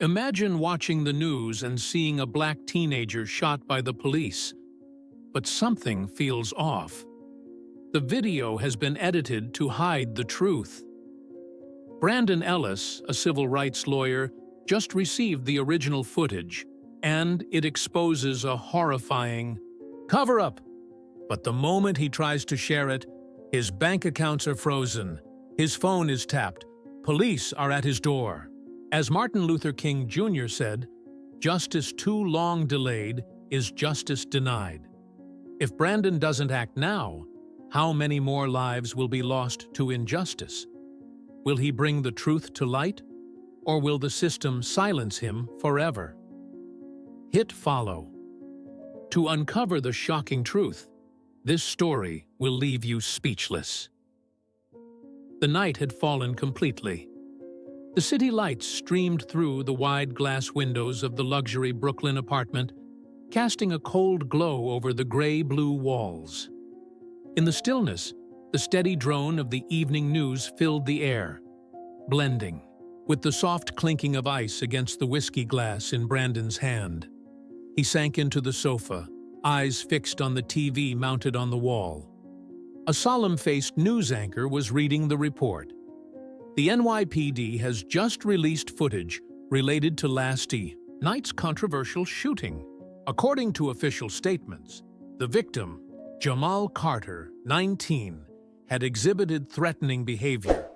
Imagine watching the news and seeing a black teenager shot by the police. But something feels off. The video has been edited to hide the truth. Brandon Ellis, a civil rights lawyer, just received the original footage, and it exposes a horrifying cover-up. But the moment he tries to share it, his bank accounts are frozen, his phone is tapped, police are at his door. As Martin Luther King Jr. said, "Justice too long delayed is justice denied." If Brandon doesn't act now, how many more lives will be lost to injustice? Will he bring the truth to light, or will the system silence him forever? Hit follow. To uncover the shocking truth, this story will leave you speechless. The night had fallen completely. The city lights streamed through the wide glass windows of the luxury Brooklyn apartment, casting a cold glow over the gray-blue walls. In the stillness, the steady drone of the evening news filled the air, blending with the soft clinking of ice against the whiskey glass in Brandon's hand. He sank into the sofa, eyes fixed on the TV mounted on the wall. A solemn-faced news anchor was reading the report. The NYPD has just released footage related to last night's controversial shooting. According to official statements, the victim, Jamal Carter, 19, had exhibited threatening behavior,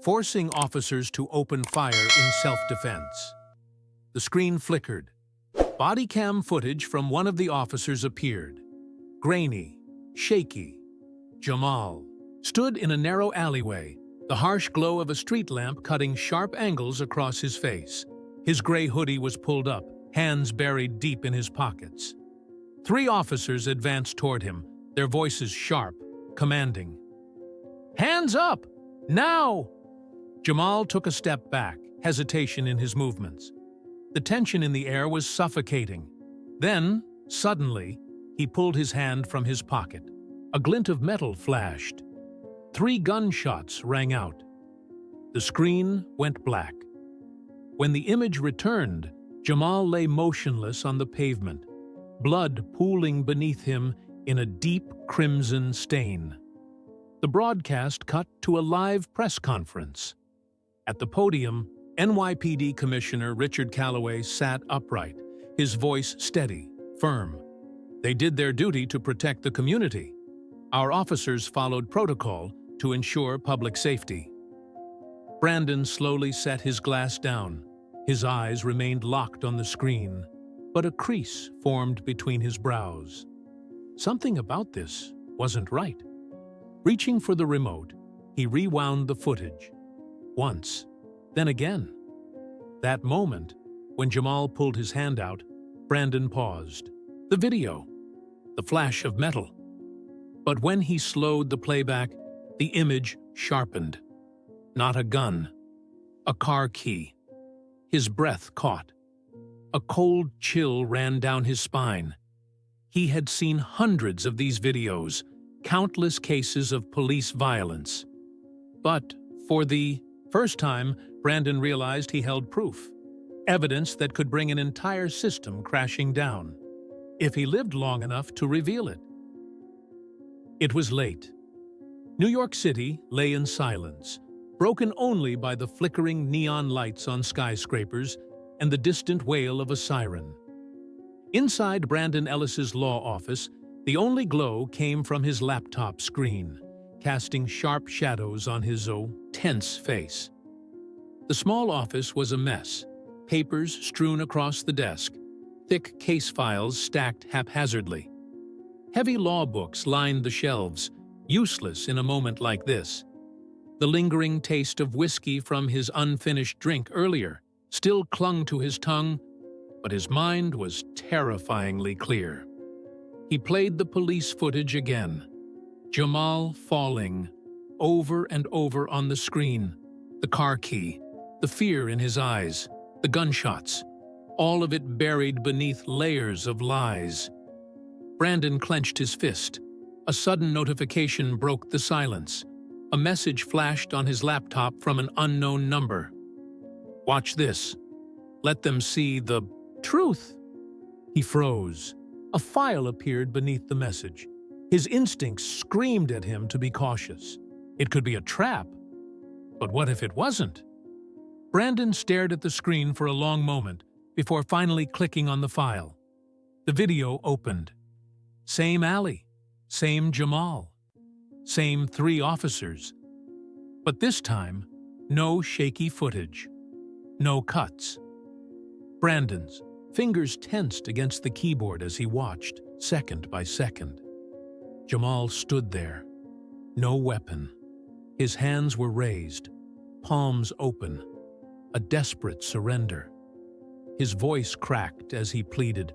forcing officers to open fire in self-defense. The screen flickered. Body cam footage from one of the officers appeared. Grainy, shaky. Jamal stood in a narrow alleyway, the harsh glow of a street lamp cutting sharp angles across his face. His gray hoodie was pulled up, hands buried deep in his pockets. 3 officers advanced toward him, their voices sharp, commanding. "Hands up! Now!" Jamal took a step back, hesitation in his movements. The tension in the air was suffocating. Then, suddenly, he pulled his hand from his pocket. A glint of metal flashed. 3 gunshots rang out. The screen went black. When the image returned, Jamal lay motionless on the pavement, blood pooling beneath him in a deep crimson stain. The broadcast cut to a live press conference. At the podium, NYPD Commissioner Richard Calloway sat upright, his voice steady, firm. They did their duty to protect the community. Our officers followed protocol to ensure public safety. Brandon slowly set his glass down. His eyes remained locked on the screen, but a crease formed between his brows. Something about this wasn't right. Reaching for the remote, he rewound the footage. Once, then again. That moment, when Jamal pulled his hand out, Brandon paused. The video, the flash of metal. But when he slowed the playback, the image sharpened. Not a gun, a car key. His breath caught. A cold chill ran down his spine. He had seen hundreds of these videos, countless cases of police violence. But for the first time, Brandon realized he held proof, evidence that could bring an entire system crashing down, if he lived long enough to reveal it. It was late. New York City lay in silence, broken only by the flickering neon lights on skyscrapers and the distant wail of a siren. Inside Brandon Ellis's law office, the only glow came from his laptop screen, casting sharp shadows on his tense face. The small office was a mess, papers strewn across the desk, thick case files stacked haphazardly. Heavy law books lined the shelves, useless in a moment like this. The lingering taste of whiskey from his unfinished drink earlier still clung to his tongue, but his mind was terrifyingly clear. He played the police footage again. Jamal falling, over and over on the screen. The car key, the fear in his eyes, the gunshots, all of it buried beneath layers of lies. Brandon clenched his fist. A sudden notification broke the silence. A message flashed on his laptop from an unknown number. "Watch this." Let them see the truth. He froze. A file appeared beneath the message. His instincts screamed at him to be cautious. It could be a trap. But what if it wasn't? Brandon stared at the screen for a long moment before finally clicking on the file. The video opened. Same alley, same Jamal, same 3 officers. But this time, no shaky footage, no cuts. Brandon's fingers tensed against the keyboard as he watched, second by second. Jamal stood there, no weapon. His hands were raised, palms open, a desperate surrender. His voice cracked as he pleaded,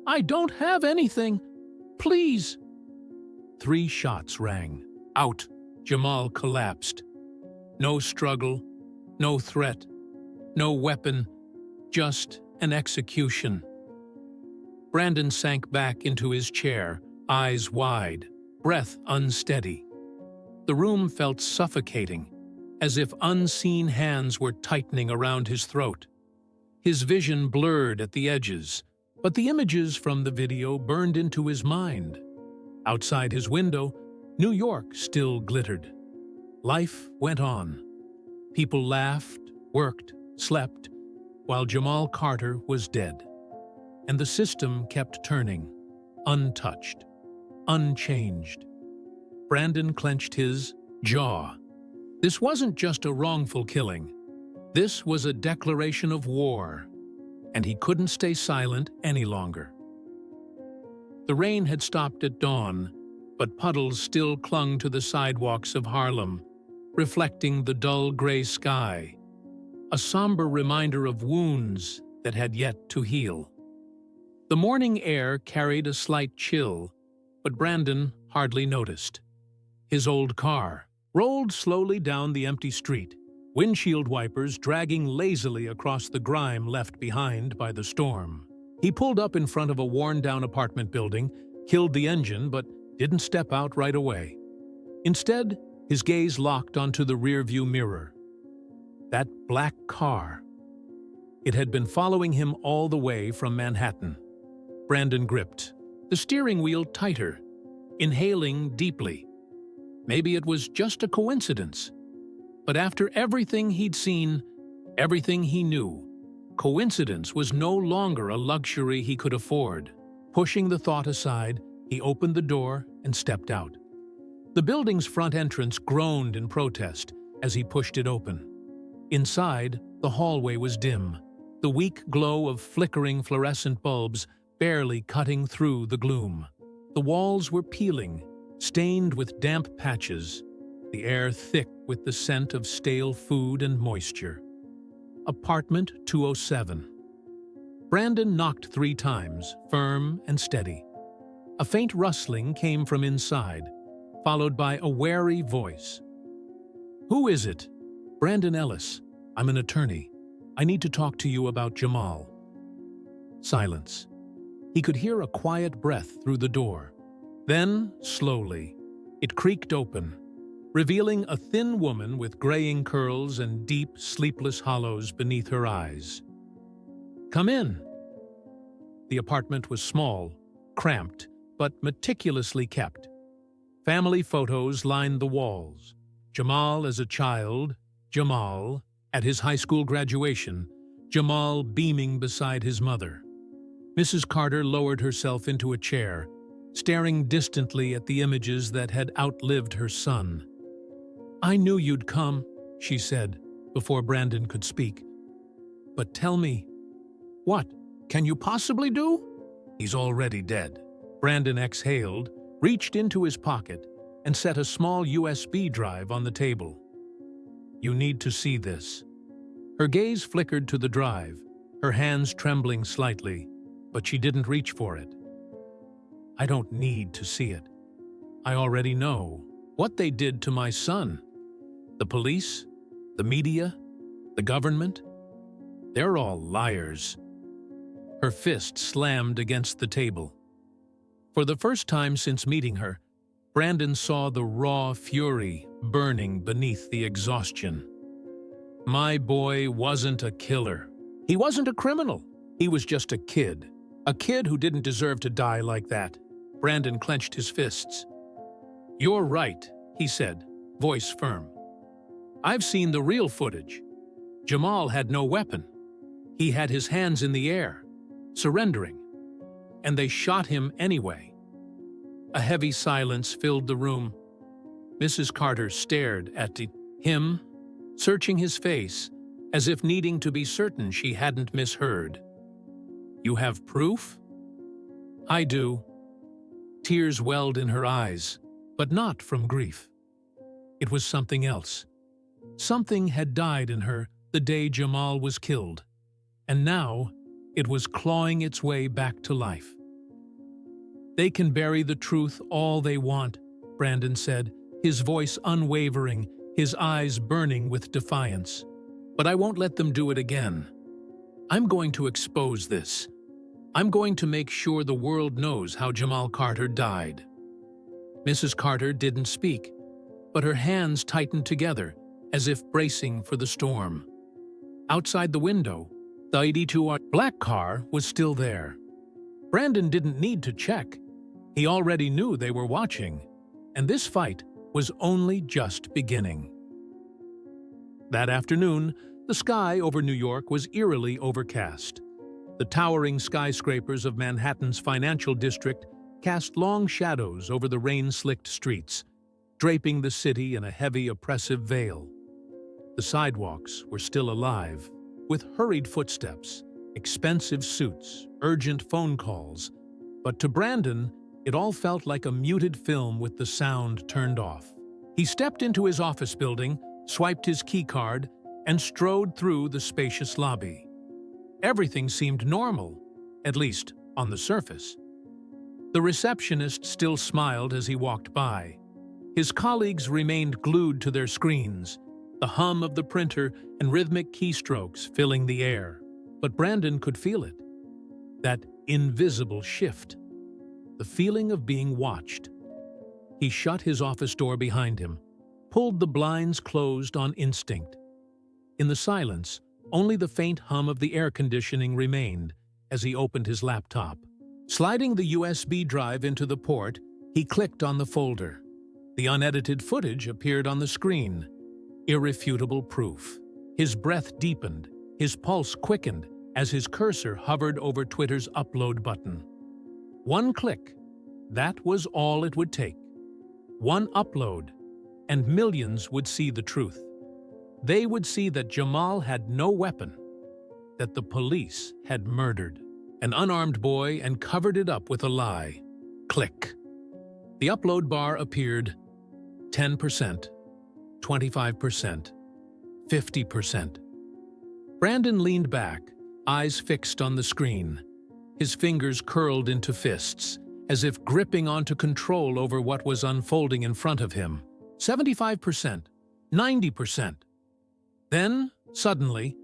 "I don't have anything. Please." 3 shots rang. Out. Jamal collapsed. No struggle, no threat, no weapon, just an execution. Brandon sank back into his chair, eyes wide, breath unsteady. The room felt suffocating, as if unseen hands were tightening around his throat. His vision blurred at the edges, but the images from the video burned into his mind. Outside his window, New York still glittered. Life went on. People laughed, worked, slept, while Jamal Carter was dead. And the system kept turning, untouched, unchanged. Brandon clenched his jaw. This wasn't just a wrongful killing. This was a declaration of war, and he couldn't stay silent any longer. The rain had stopped at dawn, but puddles still clung to the sidewalks of Harlem, reflecting the dull gray sky, a somber reminder of wounds that had yet to heal. The morning air carried a slight chill, but Brandon hardly noticed. His old car rolled slowly down the empty street, windshield wipers dragging lazily across the grime left behind by the storm. He pulled up in front of a worn-down apartment building, killed the engine, but didn't step out right away. Instead, his gaze locked onto the rearview mirror. That black car. It had been following him all the way from Manhattan. Brandon gripped the steering wheel tighter, inhaling deeply. Maybe it was just a coincidence. But after everything he'd seen, everything he knew, coincidence was no longer a luxury he could afford. Pushing the thought aside, he opened the door and stepped out. The building's front entrance groaned in protest as he pushed it open. Inside, the hallway was dim, the weak glow of flickering fluorescent bulbs barely cutting through the gloom. The walls were peeling, stained with damp patches, the air thick with the scent of stale food and moisture. Apartment 207. Brandon knocked 3 times, firm and steady. A faint rustling came from inside, followed by a wary voice. "Who is it?" "Brandon Ellis. I'm an attorney. I need to talk to you about Jamal." Silence. He could hear a quiet breath through the door. Then, slowly, it creaked open, revealing a thin woman with graying curls and deep, sleepless hollows beneath her eyes. "Come in." The apartment was small, cramped, but meticulously kept. Family photos lined the walls. Jamal as a child, Jamal at his high school graduation, Jamal beaming beside his mother. Mrs. Carter lowered herself into a chair, staring distantly at the images that had outlived her son. "I knew you'd come," she said, before Brandon could speak. "But tell me, what can you possibly do?" "He's already dead." Brandon exhaled, reached into his pocket, and set a small USB drive on the table. "You need to see this." Her gaze flickered to the drive, her hands trembling slightly, but she didn't reach for it. "I don't need to see it. I already know what they did to my son. The police, the media, the government, they're all liars." Her fist slammed against the table. For the first time since meeting her, Brandon saw the raw fury burning beneath the exhaustion. "My boy wasn't a killer. He wasn't a criminal. He was just a kid. A kid who didn't deserve to die like that. Brandon clenched his fists. "You're right," he said, voice firm. "I've seen the real footage. Jamal had no weapon. He had his hands in the air, surrendering. And they shot him anyway." A heavy silence filled the room. Mrs. Carter stared at him, searching his face, as if needing to be certain she hadn't misheard. "You have proof?" "I do." Tears welled in her eyes, but not from grief. It was something else. Something had died in her the day Jamal was killed, and now it was clawing its way back to life. "They can bury the truth all they want," Brandon said, his voice unwavering, his eyes burning with defiance. "But I won't let them do it again. I'm going to expose this. I'm going to make sure the world knows how Jamal Carter died." Mrs. Carter didn't speak, but her hands tightened together as if bracing for the storm. Outside the window, the 82 black car was still there. Brandon didn't need to check. He already knew they were watching, and this fight was only just beginning. That afternoon, the sky over New York was eerily overcast. The towering skyscrapers of Manhattan's financial district cast long shadows over the rain-slicked streets, draping the city in a heavy, oppressive veil. The sidewalks were still alive, with hurried footsteps, expensive suits, urgent phone calls. But to Brandon, it all felt like a muted film with the sound turned off. He stepped into his office building, swiped his keycard, and strode through the spacious lobby. Everything seemed normal, at least on the surface. The receptionist still smiled as he walked by. His colleagues remained glued to their screens, the hum of the printer and rhythmic keystrokes filling the air. But Brandon could feel it. That invisible shift. The feeling of being watched. He shut his office door behind him, pulled the blinds closed on instinct. In the silence, only the faint hum of the air conditioning remained as he opened his laptop. Sliding the USB drive into the port, he clicked on the folder. The unedited footage appeared on the screen. Irrefutable proof. His breath deepened, his pulse quickened as his cursor hovered over Twitter's upload button. One click. That was all it would take. One upload, and millions would see the truth. They would see that Jamal had no weapon, that the police had murdered an unarmed boy and covered it up with a lie. Click. The upload bar appeared. 10%, 25%, 50%. Brandon leaned back, eyes fixed on the screen. His fingers curled into fists, as if gripping onto control over what was unfolding in front of him. 75%, 90%. Then, suddenly,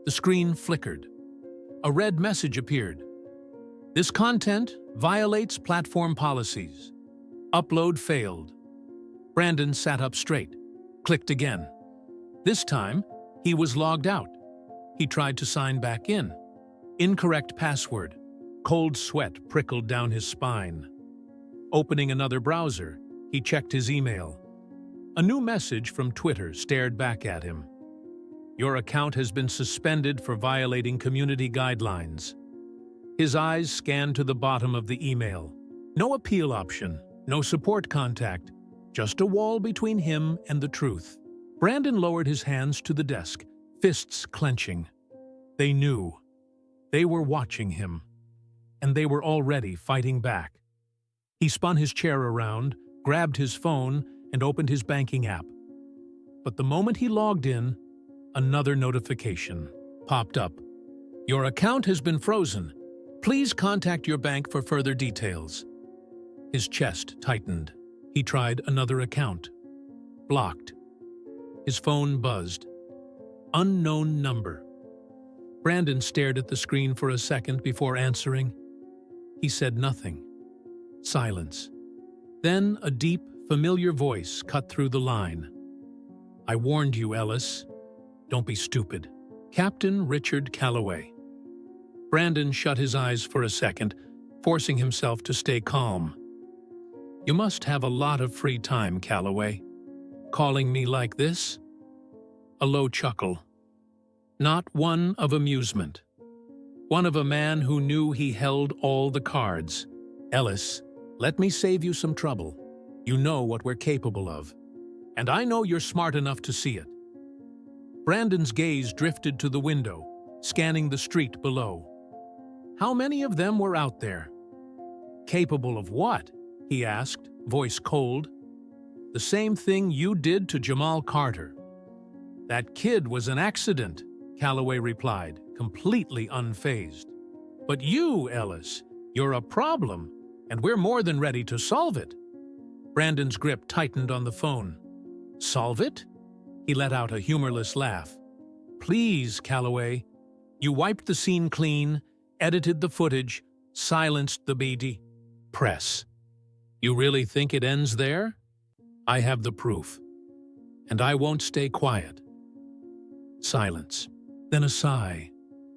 the screen flickered. A red message appeared. "This content violates platform policies. Upload failed." Brandon sat up straight, clicked again. This time, he was logged out. He tried to sign back in. Incorrect password. Cold sweat prickled down his spine. Opening another browser, he checked his email. A new message from Twitter stared back at him. "Your account has been suspended for violating community guidelines." His eyes scanned to the bottom of the email. No appeal option, no support contact, just a wall between him and the truth. Brandon lowered his hands to the desk, fists clenching. They knew. They were watching him. And they were already fighting back. He spun his chair around, grabbed his phone, and opened his banking app. But the moment he logged in, another notification popped up. "Your account has been frozen. Please contact your bank for further details." His chest tightened. He tried another account. Blocked. His phone buzzed. Unknown number. Brandon stared at the screen for a second before answering. He said nothing. Silence. Then a deep, familiar voice cut through the line. "I warned you, Ellis. Don't be stupid." Captain Richard Calloway. Brandon shut his eyes for a second, forcing himself to stay calm. You must have a lot of free time, Calloway. Calling me like this? A low chuckle. Not one of amusement. One of a man who knew he held all the cards. Ellis, let me save you some trouble. You know what we're capable of. And I know you're smart enough to see it. Brandon's gaze drifted to the window, scanning the street below. How many of them were out there? Capable of what? He asked, voice cold. The same thing you did to Jamal Carter. That kid was an accident, Calloway replied, completely unfazed. But you, Ellis, you're a problem, and we're more than ready to solve it. Brandon's grip tightened on the phone. Solve it? He let out a humorless laugh. Please, Calloway. You wiped the scene clean, edited the footage, silenced the BD press. You really think it ends there? I have the proof. And I won't stay quiet. Silence. Then a sigh,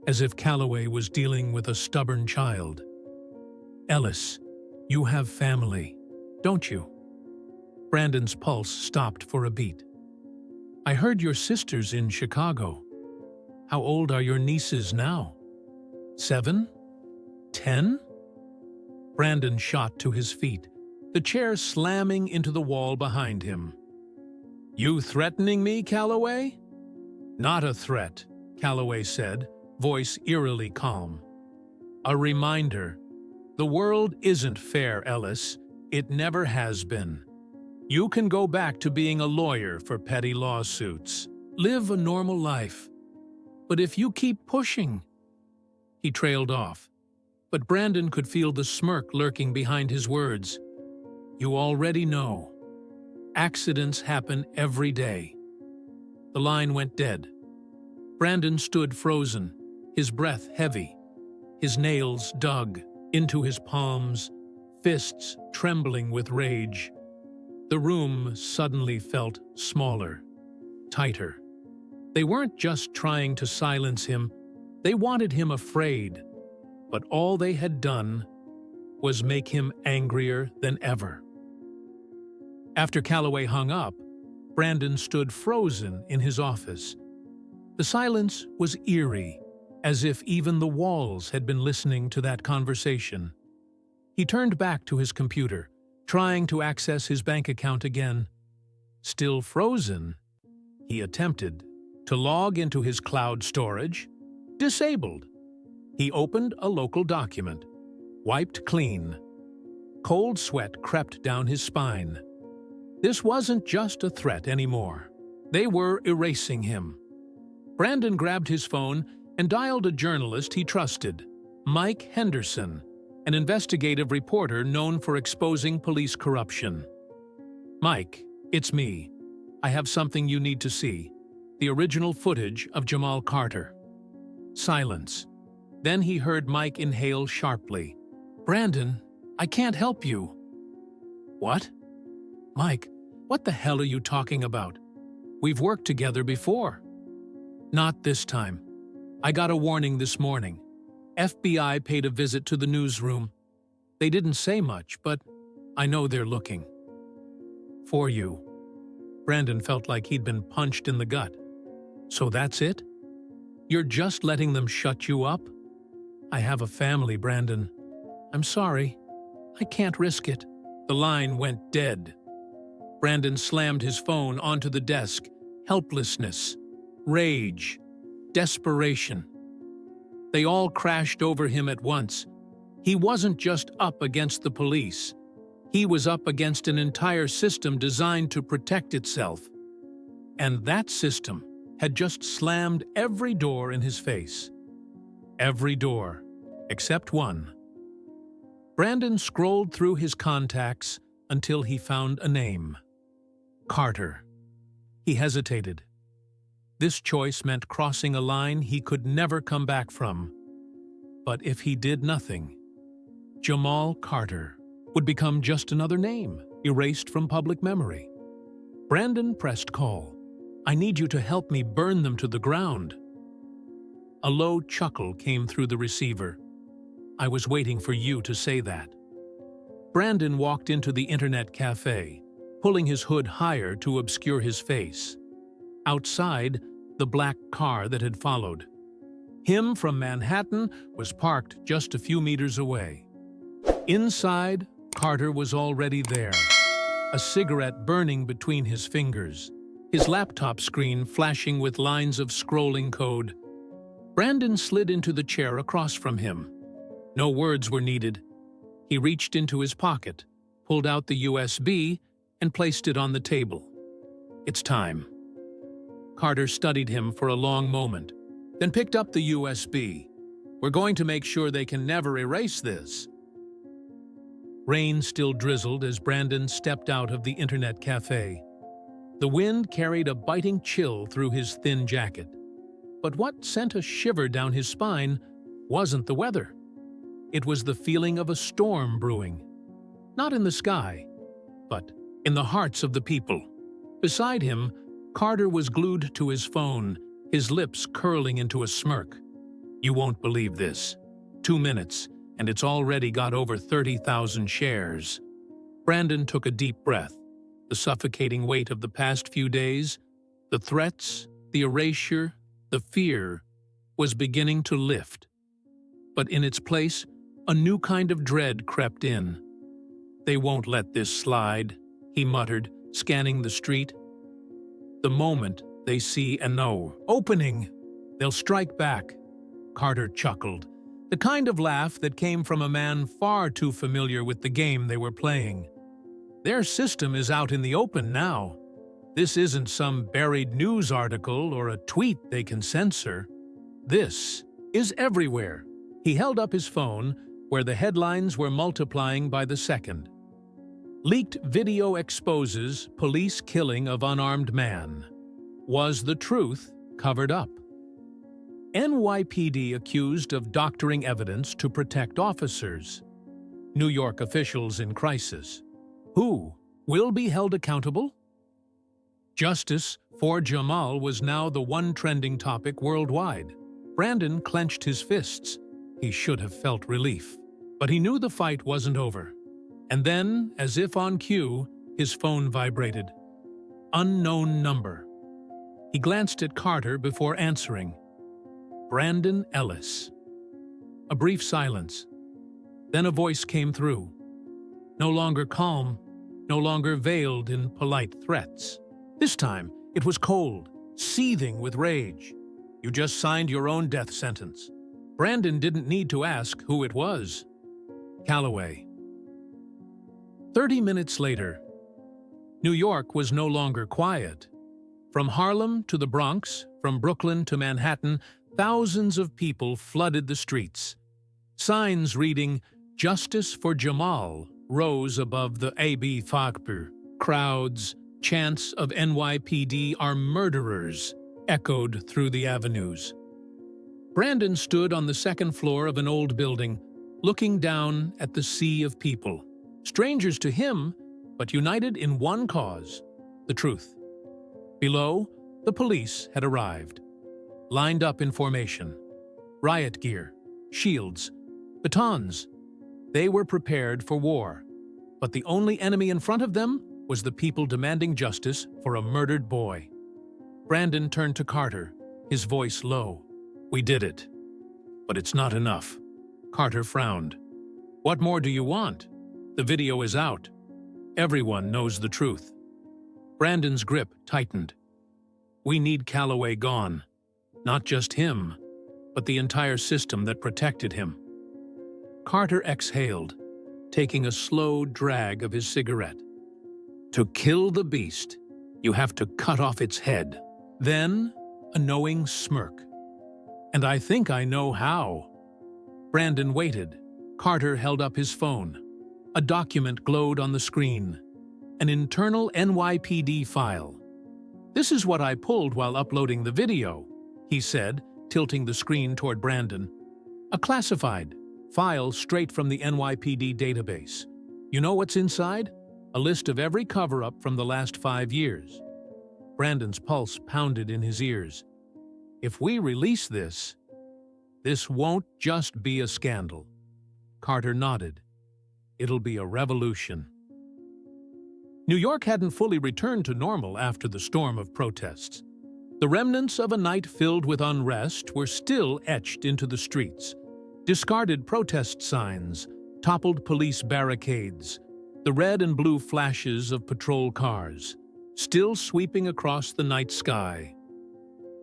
as if Calloway was dealing with a stubborn child. Ellis, you have family, don't you? Brandon's pulse stopped for a beat. I heard your sister's in Chicago. How old are your nieces now? 7? 10? Brandon shot to his feet, the chair slamming into the wall behind him. You threatening me, Calloway? Not a threat, Calloway said, voice eerily calm. A reminder. The world isn't fair, Ellis. It never has been. You can go back to being a lawyer for petty lawsuits. Live a normal life. But if you keep pushing... He trailed off, but Brandon could feel the smirk lurking behind his words. You already know. Accidents happen every day. The line went dead. Brandon stood frozen, his breath heavy, his nails dug into his palms, fists trembling with rage. The room suddenly felt smaller, tighter. They weren't just trying to silence him, they wanted him afraid, but all they had done was make him angrier than ever. After Calloway hung up, Brandon stood frozen in his office. The silence was eerie, as if even the walls had been listening to that conversation. He turned back to his computer, trying to access his bank account again. Still frozen, he attempted to log into his cloud storage. Disabled. He opened a local document, wiped clean. Cold sweat crept down his spine. This wasn't just a threat anymore. They were erasing him. Brandon grabbed his phone and dialed a journalist he trusted, Mike Henderson, an investigative reporter known for exposing police corruption. Mike, it's me. I have something you need to see. The original footage of Jamal Carter. Silence. Then he heard Mike inhale sharply. Brandon, I can't help you. What? Mike, what the hell are you talking about? We've worked together before. Not this time. I got a warning this morning. FBI paid a visit to the newsroom. They didn't say much, but I know they're looking. For you. Brandon felt like he'd been punched in the gut. So that's it? You're just letting them shut you up? I have a family, Brandon. I'm sorry. I can't risk it. The line went dead. Brandon slammed his phone onto the desk. Helplessness, rage, desperation. They all crashed over him at once. He wasn't just up against the police. He was up against an entire system designed to protect itself. And that system had just slammed every door in his face. Every door, except one. Brandon scrolled through his contacts until he found a name. Carter. He hesitated. This choice meant crossing a line he could never come back from. But if he did nothing, Jamal Carter would become just another name, erased from public memory. Brandon pressed call. I need you to help me burn them to the ground. A low chuckle came through the receiver. "I was waiting for you to say that." Brandon walked into the internet cafe, pulling his hood higher to obscure his face. Outside, the black car that had followed him from Manhattan was parked just a few meters away. Inside, Carter was already there, a cigarette burning between his fingers, his laptop screen flashing with lines of scrolling code. Brandon slid into the chair across from him. No words were needed. He reached into his pocket, pulled out the USB, and placed it on the table. "It's time." Carter studied him for a long moment, then picked up the USB. "We're going to make sure they can never erase this." Rain still drizzled as Brandon stepped out of the internet cafe. The wind carried a biting chill through his thin jacket. But what sent a shiver down his spine wasn't the weather. It was the feeling of a storm brewing. Not in the sky, but in the hearts of the people. Beside him, Carter was glued to his phone, his lips curling into a smirk. "You won't believe this. 2 minutes, and it's already got over 30,000 shares." Brandon took a deep breath. The suffocating weight of the past few days, the threats, the erasure, the fear, was beginning to lift. But in its place, a new kind of dread crept in. "They won't let this slide," he muttered, scanning the street. "The moment they see an opening, they'll strike back." Carter chuckled, the kind of laugh that came from a man far too familiar with the game they were playing. Their system is out in the open now. This isn't some buried news article or a tweet they can censor. This is everywhere. He held up his phone, where the headlines were multiplying by the second. "Leaked video exposes police killing of unarmed man. Was the truth covered up?" NYPD accused of doctoring evidence to protect officers. New York officials in crisis. Who will be held accountable? Justice for Jamal was now the one trending topic worldwide. Brandon clenched his fists. He should have felt relief. But he knew the fight wasn't over. And then, as if on cue, his phone vibrated. Unknown number. He glanced at Carter before answering. Brandon Ellis. A brief silence. Then a voice came through. No longer calm, no longer veiled in polite threats. This time, it was cold, seething with rage. "You just signed your own death sentence." Brandon didn't need to ask who it was. Calloway. 30 minutes later, New York was no longer quiet. From Harlem to the Bronx, from Brooklyn to Manhattan, thousands of people flooded the streets. Signs reading, "Justice for Jamal," rose above the AB Fakbir. Crowds, chants of NYPD are murderers, echoed through the avenues. Brandon stood on the second floor of an old building, looking down at the sea of people. Strangers to him, but united in one cause, the truth. Below, the police had arrived, lined up in formation. Riot gear, shields, batons. They were prepared for war. But the only enemy in front of them was the people demanding justice for a murdered boy. Brandon turned to Carter, his voice low. "We did it. But it's not enough." Carter frowned. "What more do you want? The video is out. Everyone knows the truth." Brandon's grip tightened. "We need Calloway gone. Not just him, but the entire system that protected him." Carter exhaled, taking a slow drag of his cigarette. "To kill the beast, you have to cut off its head." Then, a knowing smirk. "And I think I know how." Brandon waited. Carter held up his phone. A document glowed on the screen. An internal NYPD file. "This is what I pulled while uploading the video," he said, tilting the screen toward Brandon. "A classified file straight from the NYPD database. You know what's inside? A list of every cover-up from the last 5 years." Brandon's pulse pounded in his ears. "If we release this, This won't just be a scandal. Carter nodded. It'll be a revolution. New York hadn't fully returned to normal after the storm of protests. The remnants of a night filled with unrest were still etched into the streets. Discarded protest signs, toppled police barricades, the red and blue flashes of patrol cars, still sweeping across the night sky.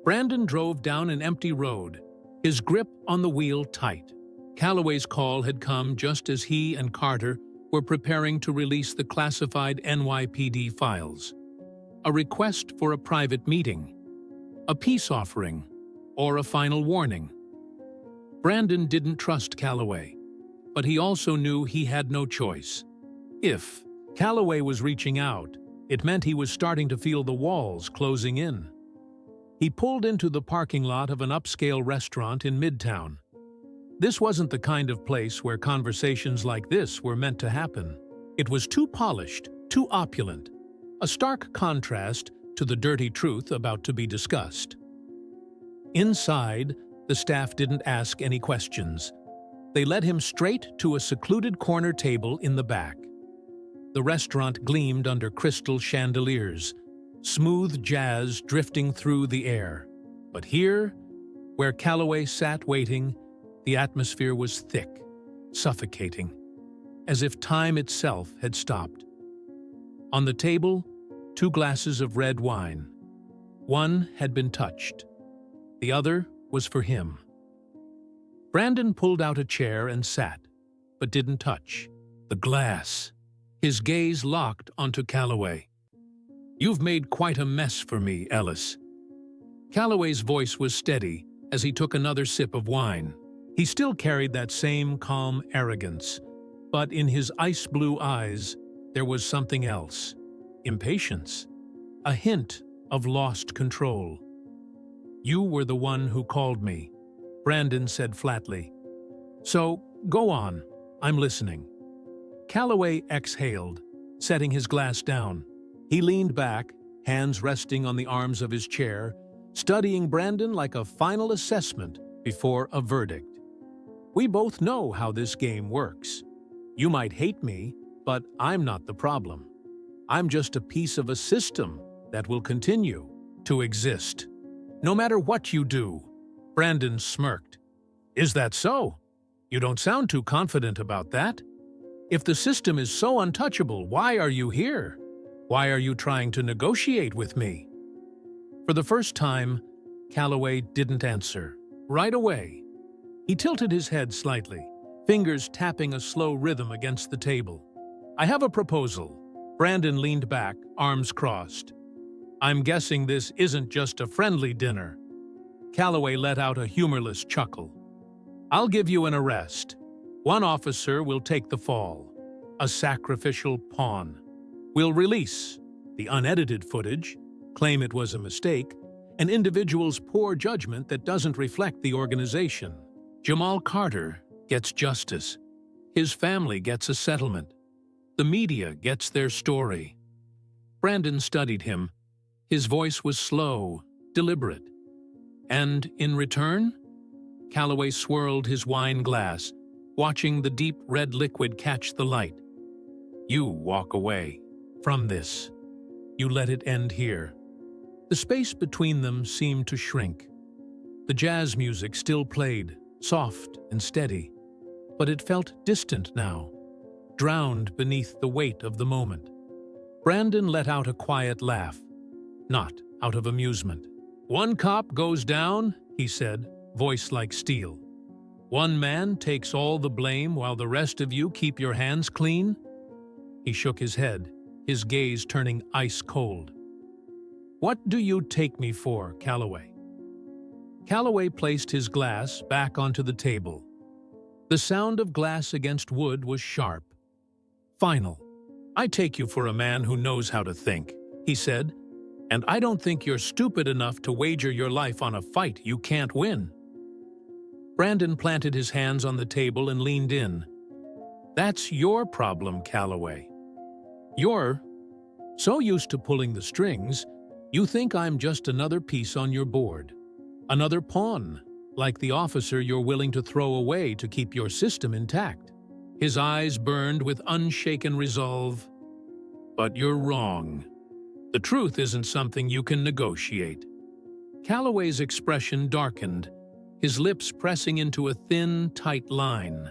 Brandon drove down an empty road, his grip on the wheel tight. Calloway's call had come just as he and Carter were preparing to release the classified NYPD files. A request for a private meeting, a peace offering, or a final warning. Brandon didn't trust Calloway, but he also knew he had no choice. If Calloway was reaching out, it meant he was starting to feel the walls closing in. He pulled into the parking lot of an upscale restaurant in Midtown. This wasn't the kind of place where conversations like this were meant to happen. It was too polished, too opulent, a stark contrast to the dirty truth about to be discussed. Inside, the staff didn't ask any questions. They led him straight to a secluded corner table in the back. The restaurant gleamed under crystal chandeliers, smooth jazz drifting through the air. But here, where Calloway sat waiting, the atmosphere was thick, suffocating, as if time itself had stopped. On the table, 2 glasses of red wine. One had been touched. The other was for him. Brandon pulled out a chair and sat, but didn't touch the glass. His gaze locked onto Calloway. "You've made quite a mess for me, Ellis." Calloway's voice was steady as he took another sip of wine. He still carried that same calm arrogance, but in his ice-blue eyes there was something else. Impatience. A hint of lost control. "You were the one who called me," Brandon said flatly. "So, go on. I'm listening." Calloway exhaled, setting his glass down. He leaned back, hands resting on the arms of his chair, studying Brandon like a final assessment before a verdict. "We both know how this game works. You might hate me, but I'm not the problem. I'm just a piece of a system that will continue to exist, no matter what you do." Brandon smirked. "Is that so? You don't sound too confident about that. If the system is so untouchable, why are you here? Why are you trying to negotiate with me?" For the first time, Calloway didn't answer. Right away, he tilted his head slightly, fingers tapping a slow rhythm against the table. "I have a proposal." Brandon leaned back, arms crossed. "I'm guessing this isn't just a friendly dinner." Calloway let out a humorless chuckle. "I'll give you an arrest. One officer will take the fall, a sacrificial pawn. We'll release the unedited footage, claim it was a mistake, an individual's poor judgment that doesn't reflect the organization. Jamal Carter gets justice. His family gets a settlement. The media gets their story." Brandon studied him. His voice was slow, deliberate. "And in return?" Calloway swirled his wine glass, watching the deep red liquid catch the light. "You walk away from this. You let it end here." The space between them seemed to shrink. The jazz music still played, soft and steady, but it felt distant now, drowned beneath the weight of the moment. Brandon let out a quiet laugh, not out of amusement. "One cop goes down," he said, voice like steel. "One man takes all the blame while the rest of you keep your hands clean?" He shook his head, his gaze turning ice cold. "What do you take me for, Calloway?" Calloway placed his glass back onto the table. The sound of glass against wood was sharp. "Final. I take you for a man who knows how to think," he said, "and I don't think you're stupid enough to wager your life on a fight you can't win." Brandon planted his hands on the table and leaned in. "That's your problem, Calloway. You're so used to pulling the strings, you think I'm just another piece on your board, another pawn, like the officer you're willing to throw away to keep your system intact. His eyes burned with unshaken resolve. But you're wrong. The truth isn't something you can negotiate. Calloway's expression darkened, his lips pressing into a thin, tight line.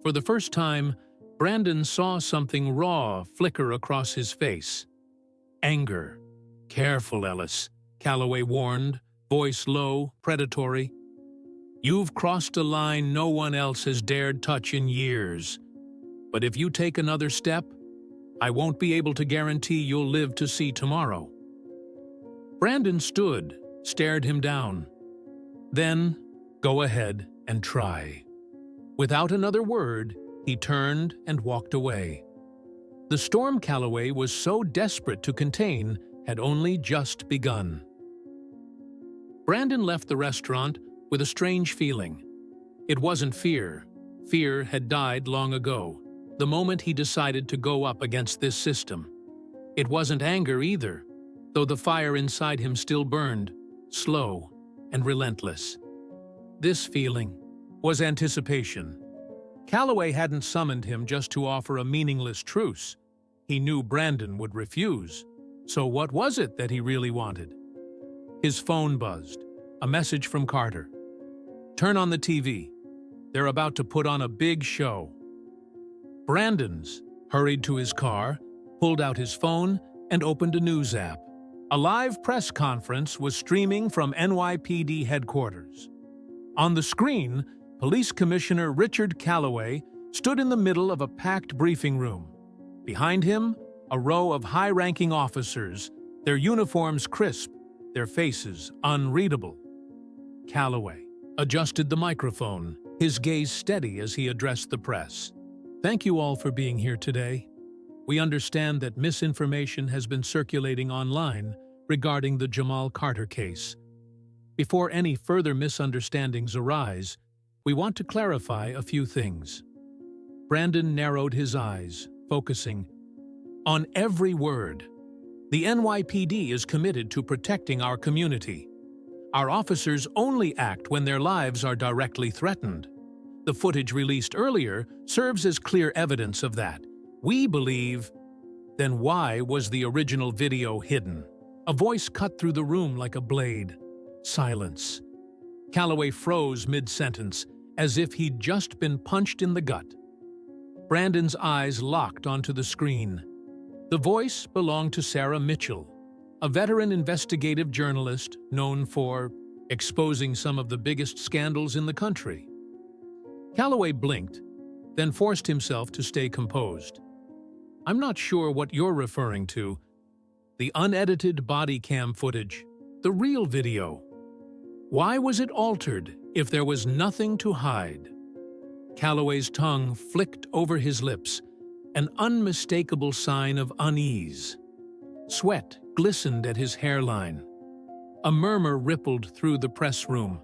For the first time, Brandon saw something raw flicker across his face. Anger. "Careful, Ellis," Calloway warned, voice low, predatory. "You've crossed a line no one else has dared touch in years. But if you take another step, I won't be able to guarantee you'll live to see tomorrow." Brandon stood, stared him down. Then, "Go ahead and try." Without another word, he turned and walked away. The storm Calloway was so desperate to contain had only just begun. Brandon left the restaurant with a strange feeling. It wasn't fear. Fear had died long ago, the moment he decided to go up against this system. It wasn't anger either, though the fire inside him still burned, slow and relentless. This feeling was anticipation. Calloway hadn't summoned him just to offer a meaningless truce. He knew Brandon would refuse. So what was it that he really wanted? His phone buzzed. A message from Carter. "Turn on the TV. They're about to put on a big show." Brandon's hurried to his car, pulled out his phone, and opened a news app. A live press conference was streaming from NYPD headquarters. On the screen, Police Commissioner Richard Calloway stood in the middle of a packed briefing room. Behind him, a row of high-ranking officers, their uniforms crisp, their faces unreadable. Calloway adjusted the microphone, his gaze steady as he addressed the press. "Thank you all for being here today. We understand that misinformation has been circulating online regarding the Jamal Carter case. Before any further misunderstandings arise, we want to clarify a few things." Brandon narrowed his eyes, focusing on every word. "The NYPD is committed to protecting our community. Our officers only act when their lives are directly threatened. The footage released earlier serves as clear evidence of that. We believe..." Then why was the original video hidden? A voice cut through the room like a blade. Silence. Calloway froze mid-sentence, as if he'd just been punched in the gut. Brandon's eyes locked onto the screen. The voice belonged to Sarah Mitchell, a veteran investigative journalist known for exposing some of the biggest scandals in the country. Calloway blinked, then forced himself to stay composed. "I'm not sure what you're referring to. The unedited body cam footage, the real video. Why was it altered if there was nothing to hide?" Calloway's tongue flicked over his lips, an unmistakable sign of unease. Sweat glistened at his hairline. A murmur rippled through the press room.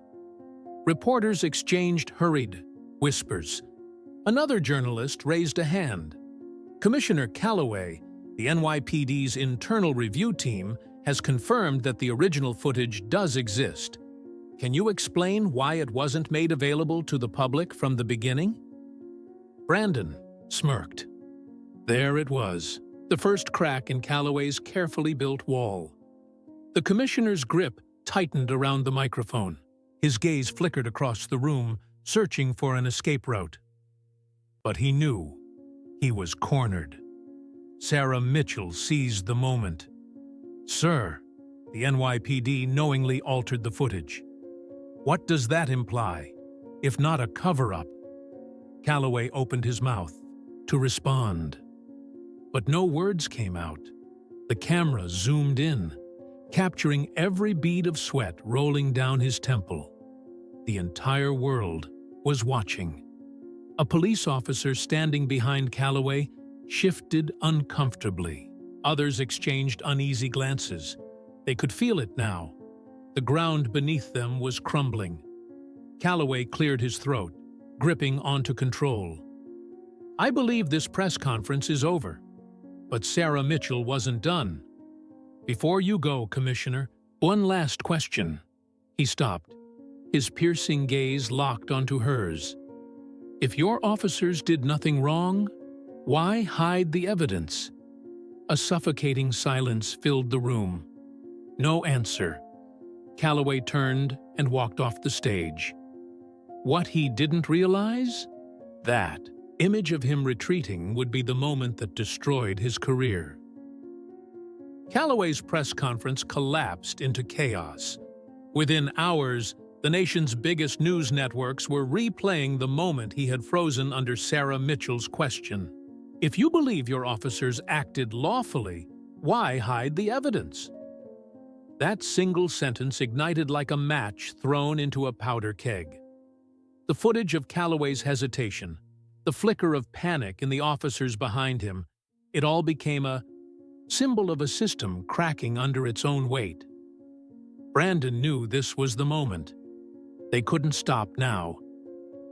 Reporters exchanged hurried whispers. Another journalist raised a hand. Commissioner Calloway, the NYPD's internal review team, has confirmed that the original footage does exist. Can you explain why it wasn't made available to the public from the beginning? Brandon smirked. There it was, the first crack in Calloway's carefully built wall. The commissioner's grip tightened around the microphone. His gaze flickered across the room, searching for an escape route. But he knew he was cornered. Sarah Mitchell seized the moment. "Sir, the NYPD knowingly altered the footage. What does that imply, if not a cover-up?" Calloway opened his mouth to respond. But no words came out. The camera zoomed in, capturing every bead of sweat rolling down his temple. The entire world was watching. A police officer standing behind Calloway shifted uncomfortably. Others exchanged uneasy glances. They could feel it now. The ground beneath them was crumbling. Calloway cleared his throat, gripping onto control. "I believe this press conference is over." But Sarah Mitchell wasn't done. "Before you go, Commissioner, one last question." He stopped, his piercing gaze locked onto hers. If your officers did nothing wrong, why hide the evidence? A suffocating silence filled the room. No answer. Calloway turned and walked off the stage. What he didn't realize? That image of him retreating would be the moment that destroyed his career. Calloway's press conference collapsed into chaos. Within hours, the nation's biggest news networks were replaying the moment he had frozen under Sarah Mitchell's question. If you believe your officers acted lawfully, why hide the evidence? That single sentence ignited like a match thrown into a powder keg. The footage of Calloway's hesitation, the flicker of panic in the officers behind him, it all became a symbol of a system cracking under its own weight. Brandon knew this was the moment. They couldn't stop now.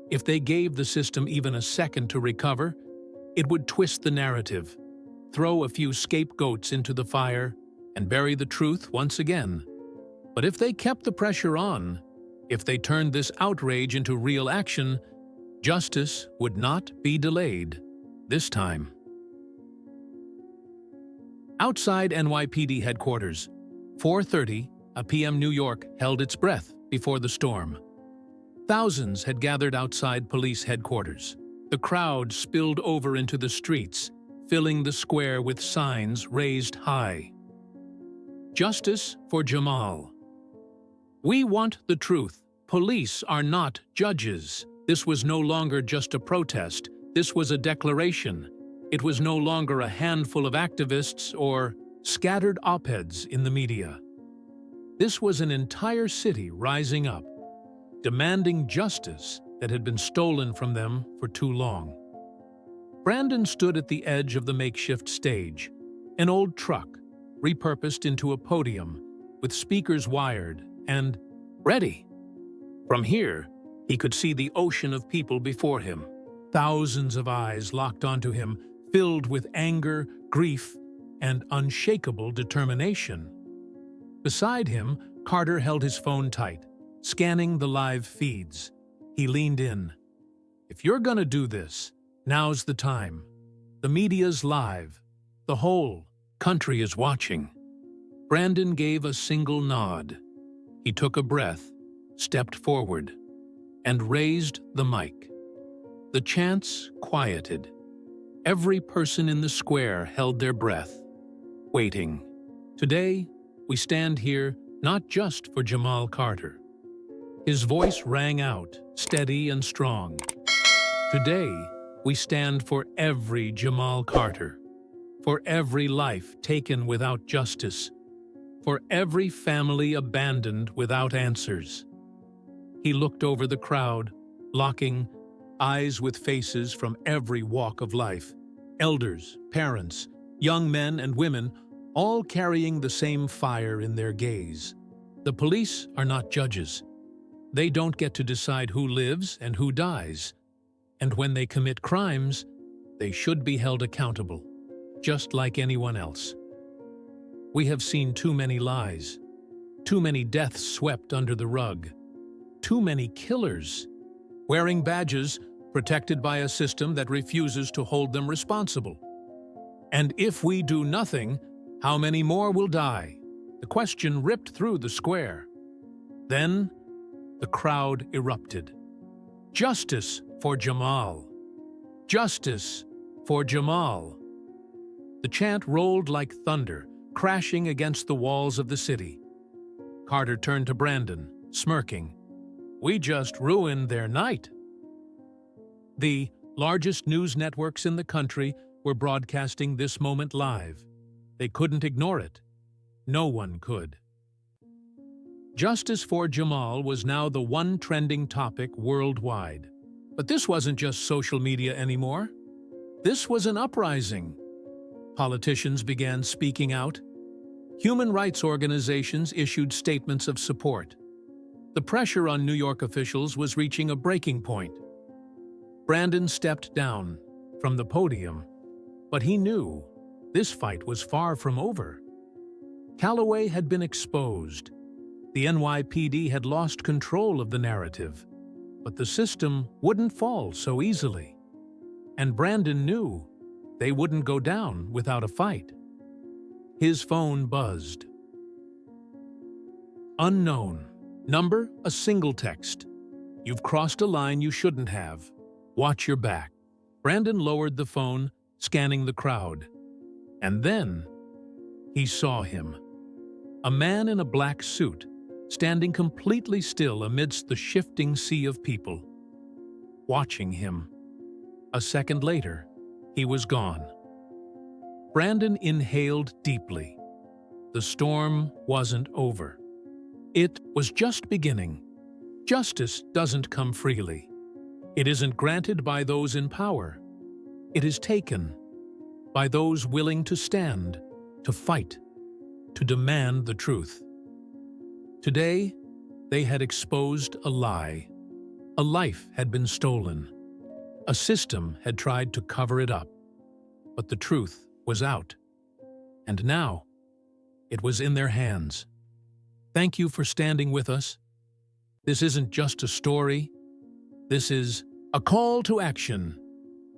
If they gave the system even a second to recover, it would twist the narrative, throw a few scapegoats into the fire, and bury the truth once again. But if they kept the pressure on, if they turned this outrage into real action, justice would not be delayed, this time. Outside NYPD headquarters, 4:30 p.m. New York held its breath before the storm. Thousands had gathered outside police headquarters. The crowd spilled over into the streets, filling the square with signs raised high. Justice for Jamal. We want the truth. Police are not judges. This was no longer just a protest. This was a declaration. It was no longer a handful of activists or scattered op-eds in the media. This was an entire city rising up, demanding justice that had been stolen from them for too long. Brandon stood at the edge of the makeshift stage, an old truck repurposed into a podium with speakers wired and ready. From here, he could see the ocean of people before him. Thousands of eyes locked onto him, filled with anger, grief, and unshakable determination. Beside him, Carter held his phone tight, scanning the live feeds. He leaned in. If you're gonna do this, now's the time. The media's live. The whole country is watching. Brandon gave a single nod. He took a breath, stepped forward, and raised the mic. The chants quieted. Every person in the square held their breath, waiting. Today, we stand here not just for Jamal Carter. His voice rang out, steady and strong. Today, we stand for every Jamal Carter, for every life taken without justice, for every family abandoned without answers. He looked over the crowd, locking eyes with faces from every walk of life. Elders, parents, young men and women, all carrying the same fire in their gaze. The police are not judges. They don't get to decide who lives and who dies. And when they commit crimes, they should be held accountable, just like anyone else. We have seen too many lies, too many deaths swept under the rug, too many killers, wearing badges protected by a system that refuses to hold them responsible. And if we do nothing, how many more will die? The question ripped through the square. Then, the crowd erupted. Justice for Jamal. Justice for Jamal. The chant rolled like thunder, crashing against the walls of the city. Carter turned to Brandon, smirking. We just ruined their night. The largest news networks in the country were broadcasting this moment live. They couldn't ignore it. No one could. Justice for Jamal was now the one trending topic worldwide. But this wasn't just social media anymore. This was an uprising. Politicians began speaking out. Human rights organizations issued statements of support. The pressure on New York officials was reaching a breaking point. Brandon stepped down from the podium, but he knew this fight was far from over. Calloway had been exposed. The NYPD had lost control of the narrative, but the system wouldn't fall so easily. And Brandon knew they wouldn't go down without a fight. His phone buzzed. Unknown. Number, a single text. You've crossed a line you shouldn't have. Watch your back. Brandon lowered the phone, scanning the crowd. And then he saw him. A man in a black suit, standing completely still amidst the shifting sea of people. Watching him. A second later, he was gone. Brandon inhaled deeply. The storm wasn't over. It was just beginning. Justice doesn't come freely. It isn't granted by those in power. It is taken by those willing to stand, to fight, to demand the truth. Today, they had exposed a lie. A life had been stolen. A system had tried to cover it up. But the truth was out. And now, it was in their hands. Thank you for standing with us. This isn't just a story. This is a call to action.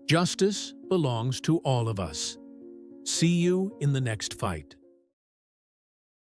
Justice belongs to all of us. See you in the next fight.